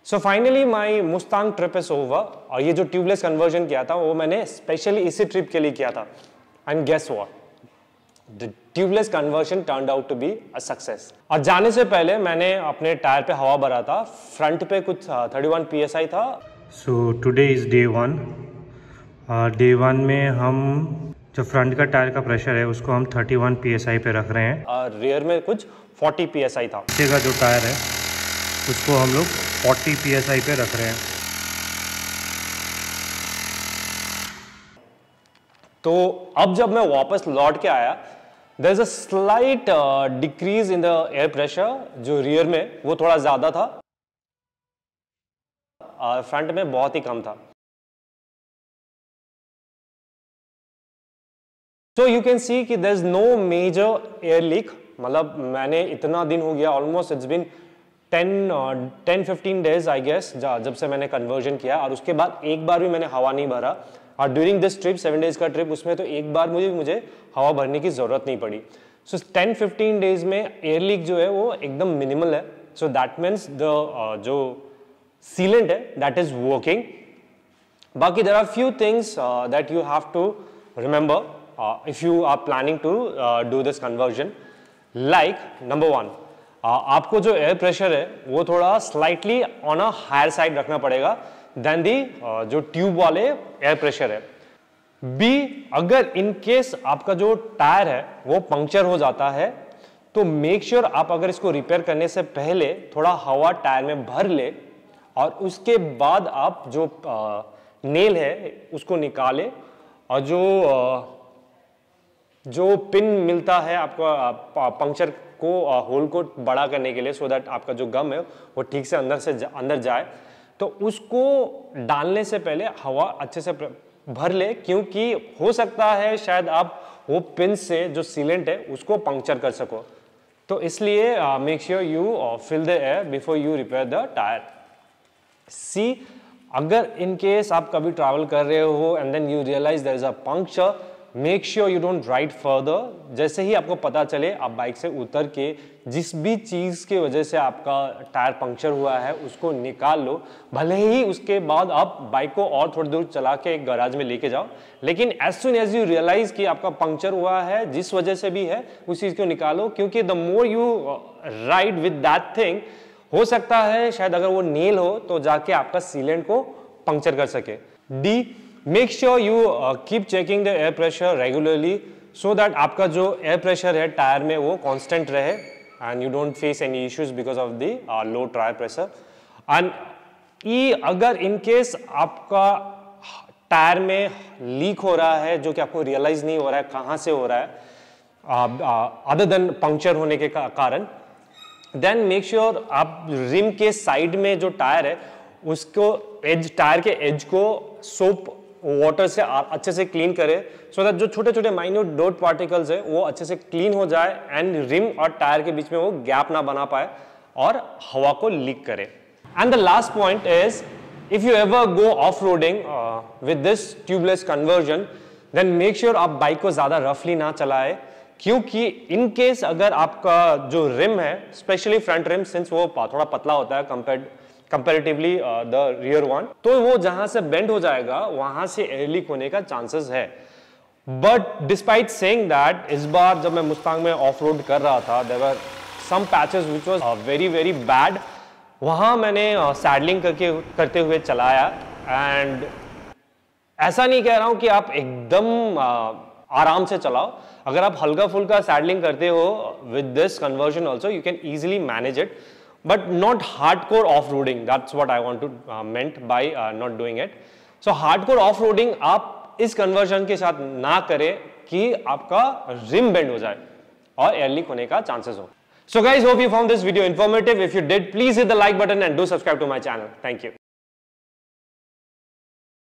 So finally my Mustang trip is over. और ये जो ट्यूबलेस कन्वर्जन किया था वो मैंने स्पेशली इसी ट्रिप के लिए किया था। And guess what, the tubeless conversion turned out to be a success. और जाने से पहले मैंने अपने टायर पे हवा भरा था। फ्रंट पे कुछ 31 PSI था। So today is day 1। Day 1 में हम जो फ्रंट का टायर का प्रेशर है उसको हम 31 PSI पे रख रहे हैं। और रियर में कुछ 40 PSI था। पीछे का जो टायर है उसको हम लोग 40 PSI पे रख रहे हैं। तो अब जब मैं वापस लौट के आया, there is a slight decrease in the air pressure. जो रियर में वो थोड़ा ज्यादा था, फ्रंट में बहुत ही कम था। सो यू कैन सी कि there is no major air leak. मतलब मैंने इतना दिन हो गया, almost it's been 10-15 days I guess, जब से मैंने कन्वर्जन किया। और उसके बाद एक बार भी मैंने हवा नहीं भरा। और ड्यूरिंग दिस ट्रिप 7 डेज का ट्रिप, उसमें तो एक बार मुझे हवा भरने की जरूरत नहीं पड़ी। सो 10-15 डेज में एयर लीक जो है वो एकदम मिनिमल है। सो दैट मीन्स द जो सीलेंट है दैट इज वर्किंग। बाकी there are few things that you have to remember if you are planning to do this conversion. Like number 1, आपको जो एयर प्रेशर है वो थोड़ा slightly on a higher side रखना पड़ेगा देन दी जो ट्यूब वाले एयर प्रेशर है। बी, अगर इन केस आपका जो टायर है वो पंक्चर हो जाता है तो मेक श्योर आप अगर इसको रिपेयर करने से पहले थोड़ा हवा टायर में भर ले और उसके बाद आप जो नेल है उसको निकाले और जो पिन मिलता है आपका पंक्चर को होल को बड़ा करने के लिए, सो दैट आपका जो गम है वो ठीक से अंदर जाए, तो उसको डालने से पहले हवा अच्छे से भर ले, क्योंकि हो सकता है शायद आप वो पिन से जो सीलेंट है उसको पंक्चर कर सको। तो इसलिए make sure you fill the air before you repair the tyre. See, अगर इन केस आप कभी ट्रैवल कर रहे हो and then you realise there is a puncture, make sure you don't ride further. जैसे ही आपको पता चले आप बाइक से उतर के जिस भी चीज की वजह से आपका टायर पंक्चर हुआ है उसको निकाल लो। भले ही उसके बाद आप बाइक को और थोड़ी दूर चला के एक गैराज में लेके जाओ, लेकिन as soon as you realise कि आपका पंक्चर हुआ है जिस वजह से भी है उस चीज को निकालो, क्योंकि the more you ride with that thing, हो सकता है शायद अगर वो नेल हो तो जाके आपका सीलेंट को पंक्चर कर सके। D, make sure you keep checking the air pressure regularly so that आपका जो एयर प्रेशर है टायर में वो कांस्टेंट रहे and you don't face any issues because of the low tyre pressure. And ई, अगर इन केस आपका tyre में लीक हो रहा है जो कि आपको रियलाइज नहीं हो रहा है कहाँ से हो रहा है अदर देन पंक्चर होने के कारण, देन मेक श्योर आप रिम के साइड में जो टायर है उसको टायर के एज को सोप वाटर से अच्छे से क्लीन करें, सो दैट जो छोटे छोटे माइन्यूट डॉट पार्टिकल्स है वो अच्छे से क्लीन हो जाए एंड रिम और टायर के बीच में वो गैप ना बना पाए और हवा को लीक करे। And the last point is, if you ever go off roading with this tubeless conversion, then make sure आप बाइक को ज्यादा रफली ना चलाए, क्योंकि इन केस अगर आपका जो रिम है, स्पेशली फ्रंट रिम, सिंस वो थोड़ा पतला होता है कंपैरेटिवली द रियर वन, तो वो जहां से बेंड हो जाएगा वहां से एयर लीक होने का चांसेस है। बट डिस्पाइट सेइंग दैट, इस बार जब मैं मुस्तांग में ऑफ रोड कर रहा था, there were some patches which was very very bad. वहां मैंने सैडलिंग करते हुए चलाया। एंड ऐसा नहीं कह रहा हूं कि आप एकदम आराम से चलाओ। अगर आप हल्का फुल्का सैडलिंग करते हो with this conversion also, you can easily manage it, but not hardcore off-roading. That's what I want to meant by not doing it. So hardcore off-roading आप इस conversion के साथ ना करें कि आपका rim bend हो जाए और air leak होने का chances हो। So guys, hope you found this video informative. If you did, please hit the like button and do subscribe to my channel. Thank you.